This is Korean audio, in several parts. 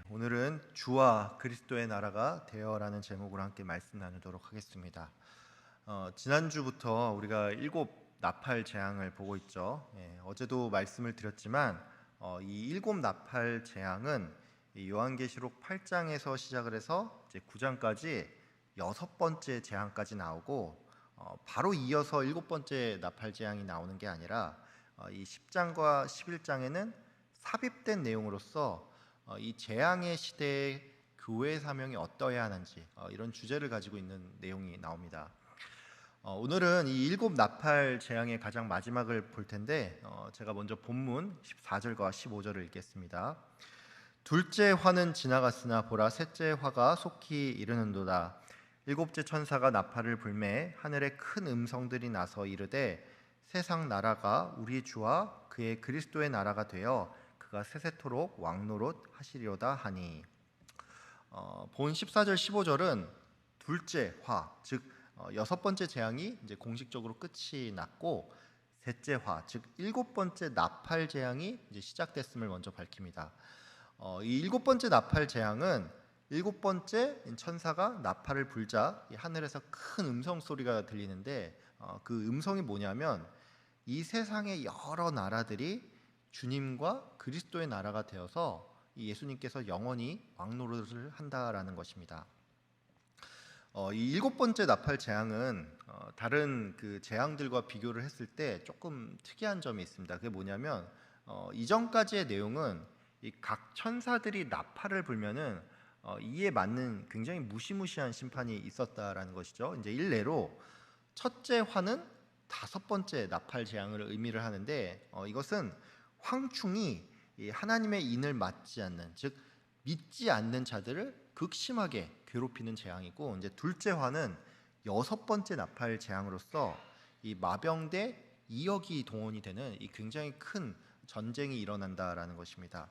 오늘은 주와 그리스도의 나라가 되어라는 제목으로 함께 말씀 나누도록 하겠습니다. 지난주부터 우리가 일곱 나팔 재앙을 보고 있죠. 어제도 말씀을 드렸지만 이 일곱 나팔 재앙은 이 요한계시록 8장에서 시작을 해서 이제 9장까지 여섯 번째 재앙까지 나오고 바로 이어서 일곱 번째 나팔 재앙이 나오는 게 아니라 이 10장과 11장에는 삽입된 내용으로서 이 재앙의 시대에 교회의 사명이 어떠해야 하는지 이런 주제를 가지고 있는 내용이 나옵니다. 오늘은 이 일곱 나팔 재앙의 가장 마지막을 볼 텐데 제가 먼저 본문 14절과 15절을 읽겠습니다. 둘째 화는 지나갔으나 보라 셋째 화가 속히 이르는도다. 일곱째 천사가 나팔을 불매 하늘에 큰 음성들이 나서 이르되 세상 나라가 우리 주와 그의 그리스도의 나라가 되어 그가 세세토록 왕노릇 하시리로다 하니. 본 14절 15절은 둘째 화, 즉 여섯 번째 재앙이 이제 공식적으로 끝이 났고 셋째 화, 즉 일곱 번째 나팔 재앙이 이제 시작됐음을 먼저 밝힙니다. 이 일곱 번째 나팔 재앙은 일곱 번째 천사가 나팔을 불자 하늘에서 큰 음성 소리가 들리는데 그 음성이 뭐냐면 이 세상의 여러 나라들이 주님과 그리스도의 나라가 되어서 예수님께서 영원히 왕노릇을 한다라는 것입니다. 이 일곱 번째 나팔 재앙은 다른 그 재앙들과 비교를 했을 때 조금 특이한 점이 있습니다. 그게 뭐냐면 이전까지의 내용은 이 각 천사들이 나팔을 불면은 이에 맞는 굉장히 무시무시한 심판이 있었다라는 것이죠. 이제 일례로 첫째 화는 다섯 번째 나팔 재앙을 의미를 하는데 이것은 황충이 하나님의 인을 맞지 않는, 즉 믿지 않는 자들을 극심하게 괴롭히는 재앙이고, 이제 둘째 화는 여섯 번째 나팔 재앙으로서 이 마병대 2억이 동원이 되는 이 굉장히 큰 전쟁이 일어난다라는 것입니다.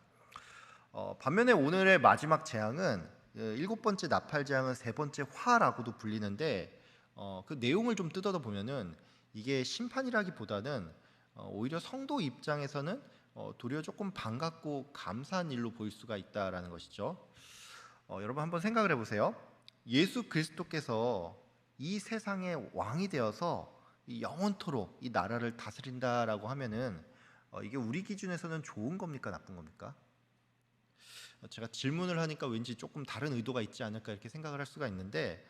반면에 오늘의 마지막 재앙은 일곱 번째 나팔 재앙은 세 번째 화라고도 불리는데 그 내용을 좀 뜯어다 보면은 이게 심판이라기보다는 오히려 성도 입장에서는 도리어 조금 반갑고 감사한 일로 보일 수가 있다라는 것이죠. 여러분 한번 생각을 해보세요. 예수 그리스도께서 이 세상의 왕이 되어서 이 영원토록 이 나라를 다스린다라고 하면은 이게 우리 기준에서는 좋은 겁니까 나쁜 겁니까? 제가 질문을 하니까 왠지 조금 다른 의도가 있지 않을까 이렇게 생각을 할 수가 있는데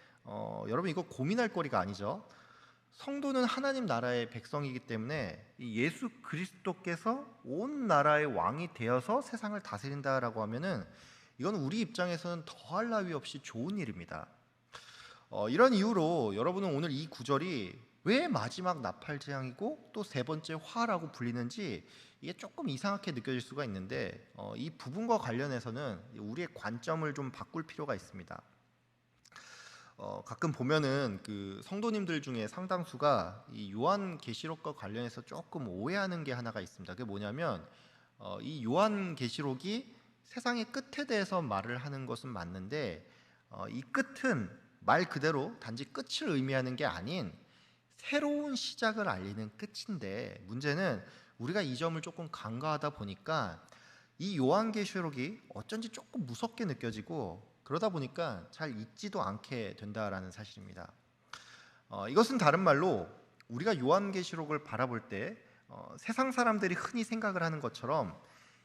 여러분 이거 고민할 거리가 아니죠. 성도는 하나님 나라의 백성이기 때문에 이 예수 그리스도께서 온 나라의 왕이 되어서 세상을 다스린다라고 하면은 이건 우리 입장에서는 더할 나위 없이 좋은 일입니다. 이런 이유로 여러분은 오늘 이 구절이 왜 마지막 나팔 재앙이고 또 세 번째 화라고 불리는지 이게 조금 이상하게 느껴질 수가 있는데 이 부분과 관련해서는 우리의 관점을 좀 바꿀 필요가 있습니다. 가끔 보면은 그 성도님들 중에 상당수가 이 요한계시록과 관련해서 조금 오해하는 게 하나가 있습니다. 그게 뭐냐면 이 요한계시록이 세상의 끝에 대해서 말을 하는 것은 맞는데 이 끝은 말 그대로 단지 끝을 의미하는 게 아닌 새로운 시작을 알리는 끝인데, 문제는 우리가 이 점을 조금 간과하다 보니까 이 요한계시록이 어쩐지 조금 무섭게 느껴지고 그러다 보니까 잘 읽지도 않게 된다라는 사실입니다. 이것은 다른 말로 우리가 요한계시록을 바라볼 때 세상 사람들이 흔히 생각을 하는 것처럼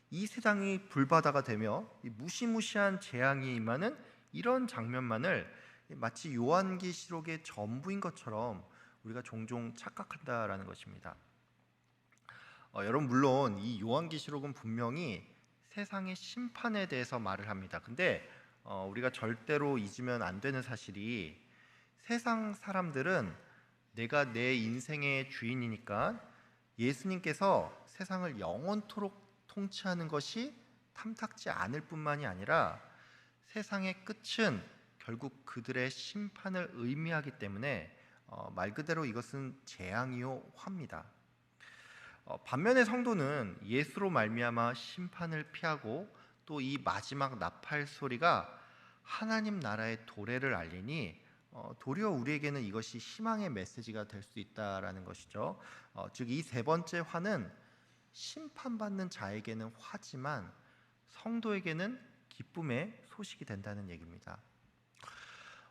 이 세상이 불바다가 되며 이 무시무시한 재앙이 임하는 이런 장면만을 마치 요한계시록의 전부인 것처럼 우리가 종종 착각한다라는 것입니다. 여러분 물론 이 요한계시록은 분명히 세상의 심판에 대해서 말을 합니다. 근데 우리가 절대로 잊으면 안 되는 사실이 세상 사람들은 내가 내 인생의 주인이니까 예수님께서 세상을 영원토록 통치하는 것이 탐탁지 않을 뿐만이 아니라 세상의 끝은 결국 그들의 심판을 의미하기 때문에 말 그대로 이것은 재앙이요 화입니다. 반면에 성도는 예수로 말미암아 심판을 피하고 또 이 마지막 나팔 소리가 하나님 나라의 도래를 알리니 도리어 우리에게는 이것이 희망의 메시지가 될 수 있다라는 것이죠. 즉 이 세 번째 화는 심판받는 자에게는 화지만 성도에게는 기쁨의 소식이 된다는 얘기입니다.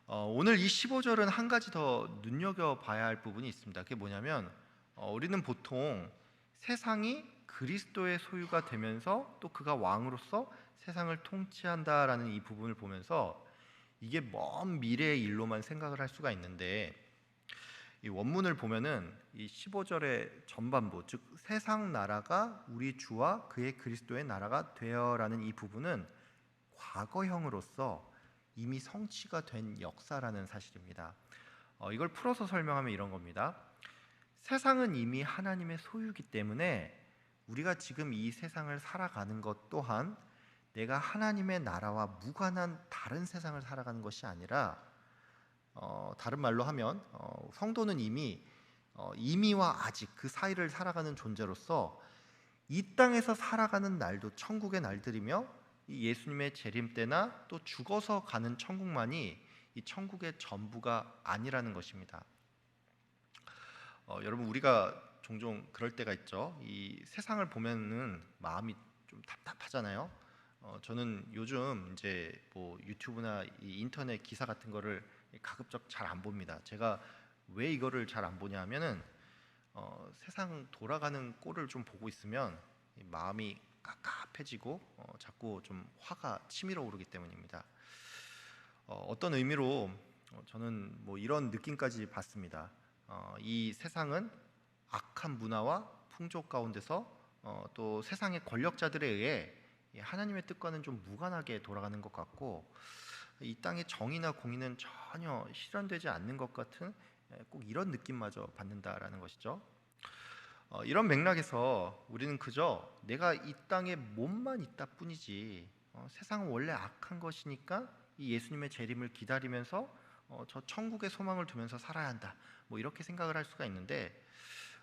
오늘 이 15절은 한 가지 더 눈여겨봐야 할 부분이 있습니다. 그게 뭐냐면 우리는 보통 세상이 그리스도의 소유가 되면서 또 그가 왕으로서 세상을 통치한다라는 이 부분을 보면서 이게 먼 미래의 일로만 생각을 할 수가 있는데, 이 원문을 보면은 이 15절의 전반부, 즉 세상 나라가 우리 주와 그의 그리스도의 나라가 되어라는 이 부분은 과거형으로서 이미 성취가 된 역사라는 사실입니다. 이걸 풀어서 설명하면 이런 겁니다. 세상은 이미 하나님의 소유이기 때문에 우리가 지금 이 세상을 살아가는 것 또한 내가 하나님의 나라와 무관한 다른 세상을 살아가는 것이 아니라, 다른 말로 하면 성도는 이미와 아직 그 사이를 살아가는 존재로서 이 땅에서 살아가는 날도 천국의 날들이며 이 예수님의 재림 때나 또 죽어서 가는 천국만이 이 천국의 전부가 아니라는 것입니다. 여러분, 우리가 종종 그럴 때가 있죠. 이 세상을 보면은 마음이 좀 답답하잖아요. 저는 요즘 이제 뭐 유튜브나 이 인터넷 기사 같은 거를 가급적 잘 안 봅니다. 제가 왜 이거를 잘 안 보냐 하면은 세상 돌아가는 꼴을 좀 보고 있으면 마음이 깝깝해지고 자꾸 좀 화가 치밀어 오르기 때문입니다. 어떤 의미로 저는 뭐 이런 느낌까지 받습니다. 이 세상은 악한 문화와 풍족 가운데서 또 세상의 권력자들에 의해 하나님의 뜻과는 좀 무관하게 돌아가는 것 같고, 이 땅의 정의나 공의는 전혀 실현되지 않는 것 같은 꼭 이런 느낌마저 받는다라는 것이죠. 이런 맥락에서 우리는 그저 내가 이 땅에 몸만 있다 뿐이지, 세상은 원래 악한 것이니까 이 예수님의 재림을 기다리면서 저 천국의 소망을 두면서 살아야 한다, 뭐 이렇게 생각을 할 수가 있는데,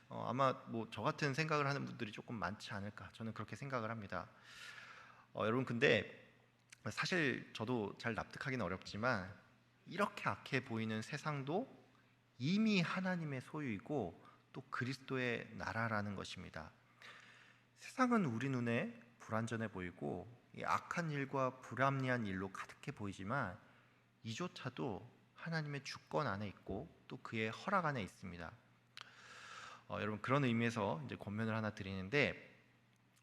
아마 뭐 저 같은 생각을 하는 분들이 조금 많지 않을까, 저는 그렇게 생각을 합니다. 여러분, 근데 사실 저도 잘 납득하기는 어렵지만 이렇게 악해 보이는 세상도 이미 하나님의 소유이고 또 그리스도의 나라라는 것입니다. 세상은 우리 눈에 불완전해 보이고 이 악한 일과 불합리한 일로 가득해 보이지만 이조차도 하나님의 주권 안에 있고 또 그의 허락 안에 있습니다. 여러분, 그런 의미에서 이제 권면을 하나 드리는데,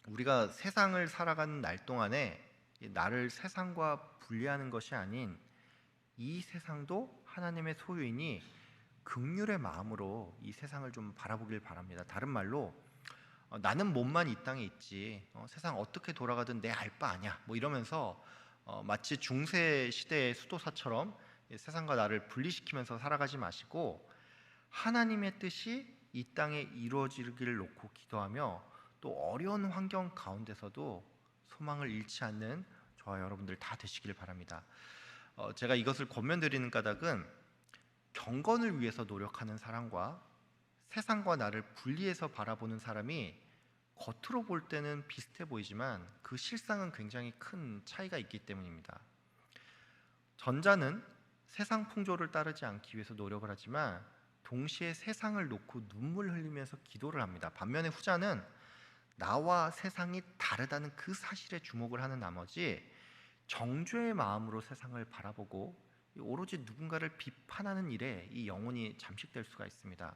우리가 세상을 살아가는 날 동안에 나를 세상과 분리하는 것이 아닌 이 세상도 하나님의 소유이니 긍휼의 마음으로 이 세상을 좀 바라보길 바랍니다. 다른 말로 나는 몸만 이 땅에 있지 세상 어떻게 돌아가든 내 알 바 아냐, 뭐 이러면서 마치 중세 시대의 수도사처럼 세상과 나를 분리시키면서 살아가지 마시고 하나님의 뜻이 이 땅에 이루어지기를 놓고 기도하며 또 어려운 환경 가운데서도 소망을 잃지 않는 저와 여러분들 다 되시기를 바랍니다. 제가 이것을 권면드리는 까닭은 경건을 위해서 노력하는 사람과 세상과 나를 분리해서 바라보는 사람이 겉으로 볼 때는 비슷해 보이지만 그 실상은 굉장히 큰 차이가 있기 때문입니다. 전자는 세상 풍조를 따르지 않기 위해서 노력을 하지만 동시에 세상을 놓고 눈물 흘리면서 기도를 합니다. 반면에 후자는 나와 세상이 다르다는 그 사실에 주목을 하는 나머지 정죄의 마음으로 세상을 바라보고 오로지 누군가를 비판하는 일에 이 영혼이 잠식될 수가 있습니다.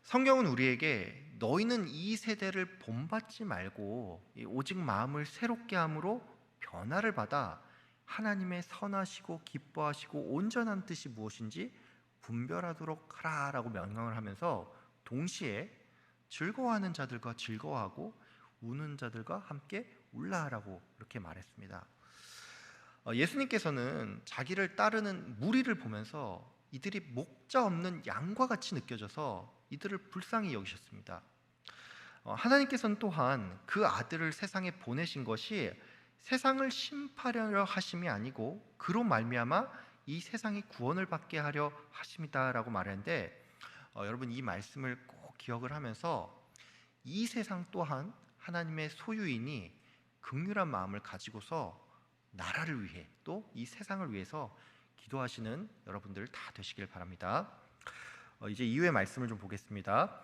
성경은 우리에게 너희는 이 세대를 본받지 말고 오직 마음을 새롭게 함으로 변화를 받아 하나님의 선하시고 기뻐하시고 온전한 뜻이 무엇인지 분별하도록 하라라고 명령을 하면서 동시에 즐거워하는 자들과 즐거워하고 우는 자들과 함께 울라라고 이렇게 말했습니다. 예수님께서는 자기를 따르는 무리를 보면서 이들이 목자 없는 양과 같이 느껴져서 이들을 불쌍히 여기셨습니다. 하나님께서는 또한 그 아들을 세상에 보내신 것이 세상을 심판하려 하심이 아니고 그로 말미암아 이 세상이 구원을 받게 하려 하심이다라고 말했는데, 여러분 이 말씀을 꼭 기억을 하면서 이 세상 또한 하나님의 소유이니 긍휼한 마음을 가지고서 나라를 위해 또 이 세상을 위해서 기도하시는 여러분들 다 되시길 바랍니다. 이제 이후의 말씀을 좀 보겠습니다.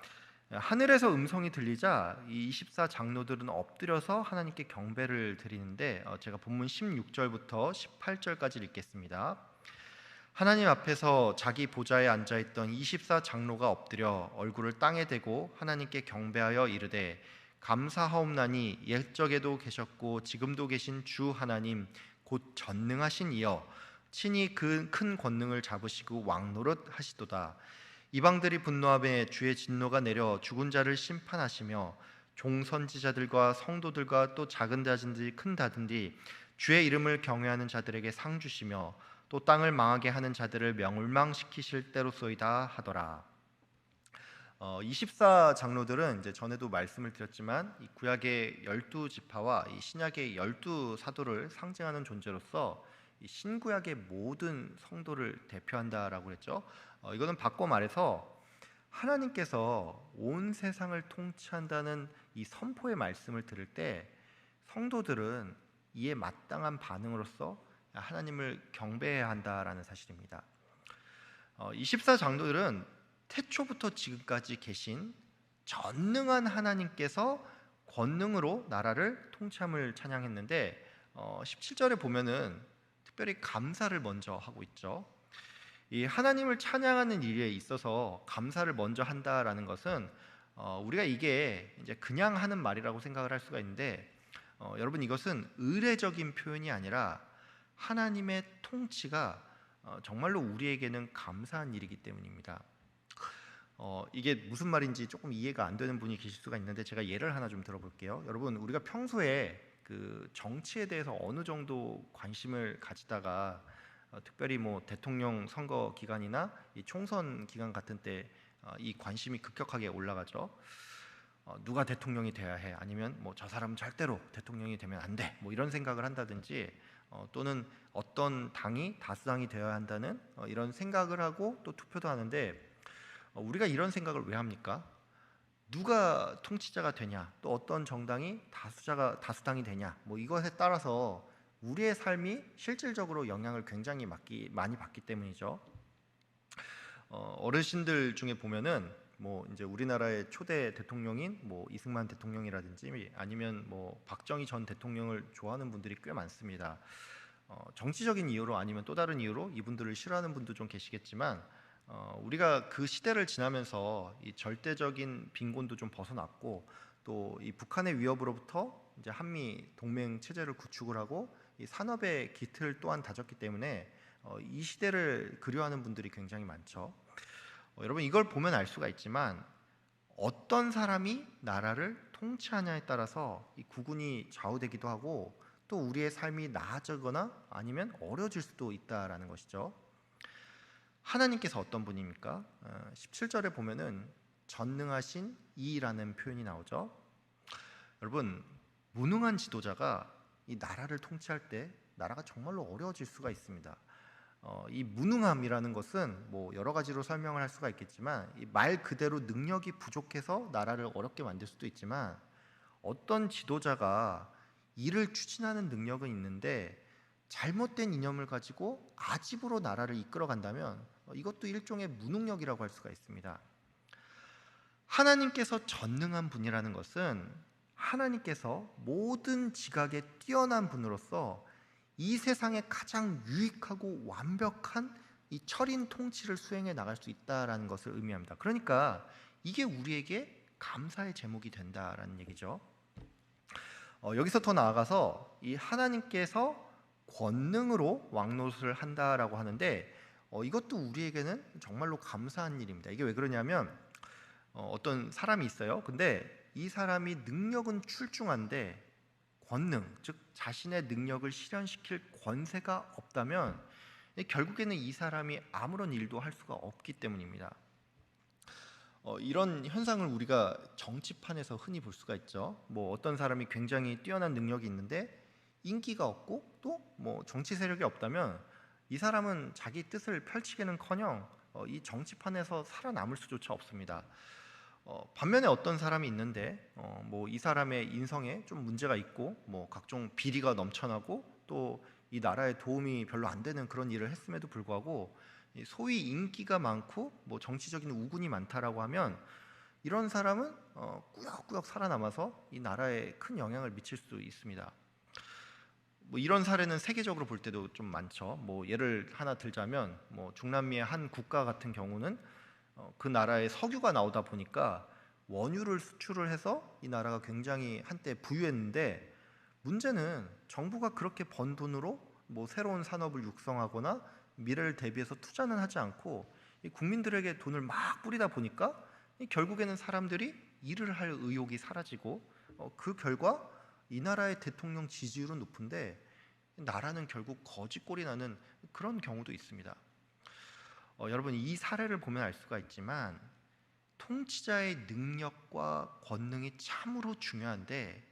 하늘에서 음성이 들리자 이 24 장로들은 엎드려서 하나님께 경배를 드리는데 제가 본문 16절부터 18절까지 읽겠습니다. 하나님 앞에서 자기 보좌에 앉아있던 24 장로가 엎드려 얼굴을 땅에 대고 하나님께 경배하여 이르되 감사하옵나니 옛적에도 계셨고 지금도 계신 주 하나님 곧 전능하신 이여 친히 그 큰 권능을 잡으시고 왕노릇 하시도다. 이방들이 분노하며 주의 진노가 내려 죽은 자를 심판하시며 종선지자들과 성도들과 또 작은 다든지 큰 다든지 주의 이름을 경외하는 자들에게 상 주시며 또 땅을 망하게 하는 자들을 멸망시키실 때로소이다 하더라. 24 장로들은 이제 전에도 말씀을 드렸지만 이 구약의 12지파와 이 신약의 12사도를 상징하는 존재로서 이 신구약의 모든 성도를 대표한다라고 그랬죠. 이거는 바꿔 말해서 하나님께서 온 세상을 통치한다는 이 선포의 말씀을 들을 때 성도들은 이에 마땅한 반응으로서 하나님을 경배해야 한다라는 사실입니다. 24 장로들은 태초부터 지금까지 계신 전능한 하나님께서 권능으로 나라를 통치함을 찬양했는데 17절에 보면은 특별히 감사를 먼저 하고 있죠. 이 하나님을 찬양하는 일에 있어서 감사를 먼저 한다라는 것은 우리가 이게 이제 그냥 하는 말이라고 생각을 할 수가 있는데 여러분 이것은 의례적인 표현이 아니라 하나님의 통치가 정말로 우리에게는 감사한 일이기 때문입니다. 이게 무슨 말인지 조금 이해가 안 되는 분이 계실 수가 있는데 제가 예를 하나 좀 들어볼게요. 여러분 우리가 평소에 그 정치에 대해서 어느 정도 관심을 가지다가 특별히 뭐 대통령 선거 기간이나 이 총선 기간 같은 때 이 관심이 급격하게 올라가죠. 누가 대통령이 돼야 해, 아니면 뭐 저 사람은 절대로 대통령이 되면 안 돼, 뭐 이런 생각을 한다든지 또는 어떤 당이 다수당이 되어야 한다는 이런 생각을 하고 또 투표도 하는데 우리가 이런 생각을 왜 합니까? 누가 통치자가 되냐, 또 어떤 정당이 다수당이 되냐, 뭐 이것에 따라서 우리의 삶이 실질적으로 영향을 굉장히 많이 받기 때문이죠. 어르신들 중에 보면은 뭐 이제 우리나라의 초대 대통령인 뭐 이승만 대통령이라든지 아니면 뭐 박정희 전 대통령을 좋아하는 분들이 꽤 많습니다. 정치적인 이유로 아니면 또 다른 이유로 이분들을 싫어하는 분도 좀 계시겠지만 우리가 그 시대를 지나면서 이 절대적인 빈곤도 좀 벗어났고 또 이 북한의 위협으로부터 이제 한미 동맹 체제를 구축을 하고 이 산업의 기틀 또한 다졌기 때문에 이 시대를 그리워하는 분들이 굉장히 많죠. 여러분 이걸 보면 알 수가 있지만 어떤 사람이 나라를 통치하냐에 따라서 이 구분이 좌우되기도 하고 또 우리의 삶이 나아지거나 아니면 어려워질 수도 있다라는 것이죠. 하나님께서 어떤 분입니까? 17절에 보면은 전능하신 이라는 표현이 나오죠. 여러분 무능한 지도자가 이 나라를 통치할 때 나라가 정말로 어려워질 수가 있습니다. 이 무능함이라는 것은 뭐 여러 가지로 설명을 할 수가 있겠지만 이 말 그대로 능력이 부족해서 나라를 어렵게 만들 수도 있지만 어떤 지도자가 일을 추진하는 능력은 있는데 잘못된 이념을 가지고 아집으로 나라를 이끌어 간다면 이것도 일종의 무능력이라고 할 수가 있습니다. 하나님께서 전능한 분이라는 것은 하나님께서 모든 지각에 뛰어난 분으로서 이 세상에 가장 유익하고 완벽한 이 철인 통치를 수행해 나갈 수 있다라는 것을 의미합니다. 그러니까 이게 우리에게 감사의 제목이 된다라는 얘기죠. 여기서 더 나아가서 이 하나님께서 권능으로 왕노릇을 한다라고 하는데 이것도 우리에게는 정말로 감사한 일입니다. 이게 왜 그러냐면 어떤 사람이 있어요. 근데 이 사람이 능력은 출중한데 권능, 즉 자신의 능력을 실현시킬 권세가 없다면 결국에는 이 사람이 아무런 일도 할 수가 없기 때문입니다. 이런 현상을 우리가 정치판에서 흔히 볼 수가 있죠. 뭐 어떤 사람이 굉장히 뛰어난 능력이 있는데 인기가 없고 또 뭐 정치 세력이 없다면 이 사람은 자기 뜻을 펼치기는커녕 이 정치판에서 살아남을 수조차 없습니다. 반면에 어떤 사람이 있는데 뭐 이 사람의 인성에 좀 문제가 있고 뭐 각종 비리가 넘쳐나고 또 이 나라에 도움이 별로 안 되는 그런 일을 했음에도 불구하고 소위 인기가 많고 뭐 정치적인 우군이 많다라고 하면 이런 사람은 꾸역꾸역 살아남아서 이 나라에 큰 영향을 미칠 수 있습니다. 뭐 이런 사례는 세계적으로 볼 때도 좀 많죠. 뭐 예를 하나 들자면 뭐 중남미의 한 국가 같은 경우는 그 나라에 석유가 나오다 보니까 원유를 수출을 해서 이 나라가 굉장히 한때 부유했는데, 문제는 정부가 그렇게 번 돈으로 뭐 새로운 산업을 육성하거나 미래를 대비해서 투자는 하지 않고 이 국민들에게 돈을 막 뿌리다 보니까 이 결국에는 사람들이 일을 할 의욕이 사라지고, 그 결과 이 나라의 대통령 지지율은 높은데 나라는 결국 거지꼴이 나는 그런 경우도 있습니다. 여러분, 이 사례를 보면 알 수가 있지만 통치자의 능력과 권능이 참으로 중요한데,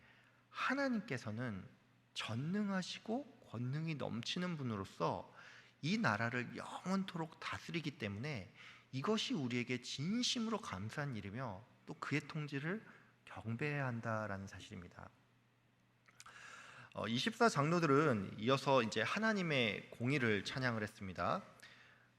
하나님께서는 전능하시고 권능이 넘치는 분으로서 이 나라를 영원토록 다스리기 때문에 이것이 우리에게 진심으로 감사한 일이며 또 그의 통치를 경배해야 한다라는 사실입니다. 24 장로들은 이어서 이제 하나님의 공의를 찬양을 했습니다.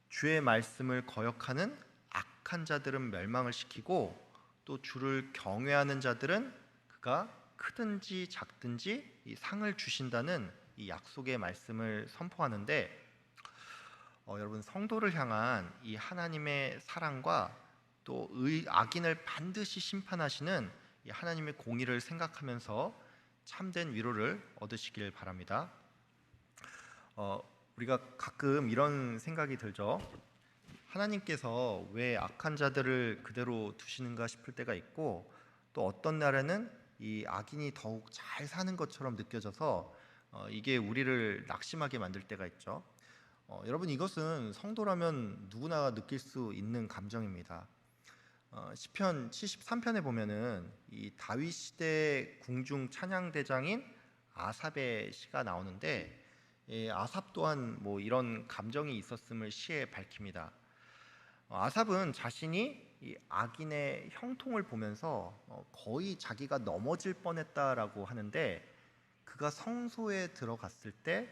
주의 말씀을 거역하는 악한 자들은 멸망을 시키고 또 주를 경외하는 자들은 그가 크든지 작든지 이 상을 주신다는 이 약속의 말씀을 선포하는데, 여러분, 성도를 향한 이 하나님의 사랑과 또 악인을 반드시 심판하시는 이 하나님의 공의를 생각하면서 참된 위로를 얻으시길 바랍니다. 우리가 가끔 이런 생각이 들죠. 하나님께서 왜 악한 자들을 그대로 두시는가 싶을 때가 있고, 또 어떤 날에는 이 악인이 더욱 잘 사는 것처럼 느껴져서 이게 우리를 낙심하게 만들 때가 있죠. 여러분, 이것은 성도라면 누구나 느낄 수 있는 감정입니다. 시편 73편에 보면은 이 다윗 시대 궁중 찬양 대장인 아삽의 시가 나오는데, 아삽 또한 뭐 이런 감정이 있었음을 시에 밝힙니다. 아삽은 자신이 이 악인의 형통을 보면서 거의 자기가 넘어질 뻔했다라고 하는데, 그가 성소에 들어갔을 때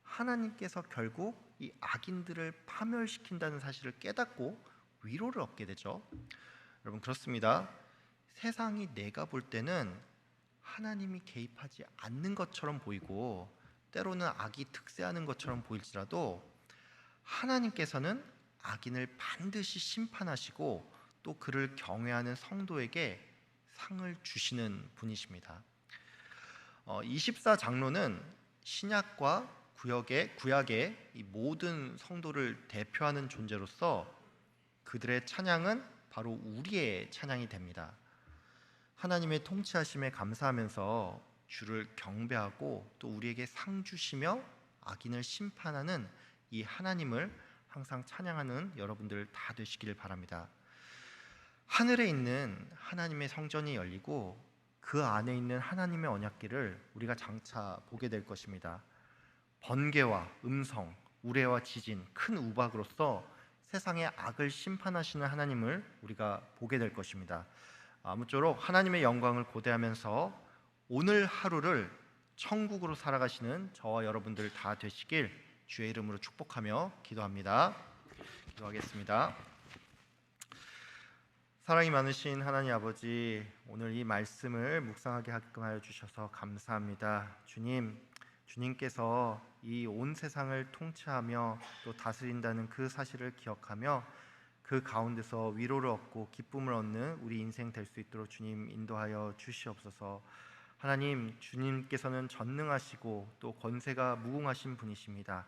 하나님께서 결국 이 악인들을 파멸시킨다는 사실을 깨닫고 위로를 얻게 되죠. 여러분, 그렇습니다. 세상이 내가 볼 때는 하나님이 개입하지 않는 것처럼 보이고 때로는 악이 득세하는 것처럼 보일지라도, 하나님께서는 악인을 반드시 심판하시고 또 그를 경외하는 성도에게 상을 주시는 분이십니다. 24 장로는 신약과 구약의 이 모든 성도를 대표하는 존재로서 그들의 찬양은 바로 우리의 찬양이 됩니다. 하나님의 통치하심에 감사하면서 주를 경배하고 또 우리에게 상 주시며 악인을 심판하는 이 하나님을 항상 찬양하는 여러분들 다 되시기를 바랍니다. 하늘에 있는 하나님의 성전이 열리고 그 안에 있는 하나님의 언약궤를 우리가 장차 보게 될 것입니다. 번개와 음성, 우레와 지진, 큰 우박으로서 세상의 악을 심판하시는 하나님을 우리가 보게 될 것입니다. 아무쪼록 하나님의 영광을 고대하면서 오늘 하루를 천국으로 살아가시는 저와 여러분들 다 되시길 주의 이름으로 축복하며 기도합니다. 기도하겠습니다. 사랑이 많으신 하나님 아버지, 오늘 이 말씀을 묵상하게 하게끔 하여 주셔서 감사합니다. 주님께서 이 온 세상을 통치하며 또 다스린다는 그 사실을 기억하며 그 가운데서 위로를 얻고 기쁨을 얻는 우리 인생 될 수 있도록 주님 인도하여 주시옵소서. 하나님, 주님께서는 전능하시고 또 권세가 무궁하신 분이십니다.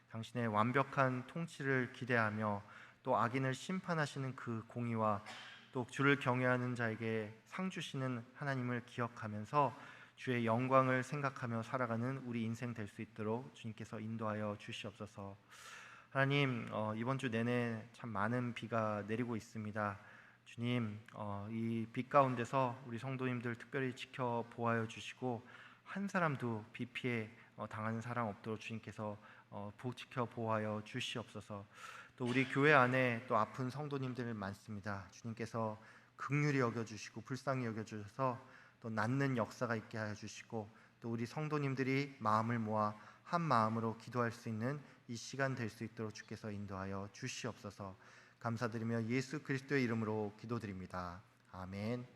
당신의 완벽한 통치를 기대하며 또 악인을 심판하시는 그 공의와 또 주를 경외하는 자에게 상 주시는 하나님을 기억하면서 주의 영광을 생각하며 살아가는 우리 인생 될 수 있도록 주님께서 인도하여 주시옵소서. 하나님, 이번 주 내내 참 많은 비가 내리고 있습니다. 주님, 이 비 가운데서 우리 성도님들 특별히 지켜 보아여 주시고 한 사람도 비 피해 당하는 사람 없도록 주님께서 지켜 보아여 주시옵소서. 또 우리 교회 안에 또 아픈 성도님들 많습니다. 주님께서 긍휼히 여겨주시고 불쌍히 여겨주셔서 또 낫는 역사가 있게 하여 주시고 또 우리 성도님들이 마음을 모아 한 마음으로 기도할 수 있는 이 시간 될 수 있도록 주께서 인도하여 주시옵소서. 감사드리며 예수 그리스도의 이름으로 기도드립니다. 아멘.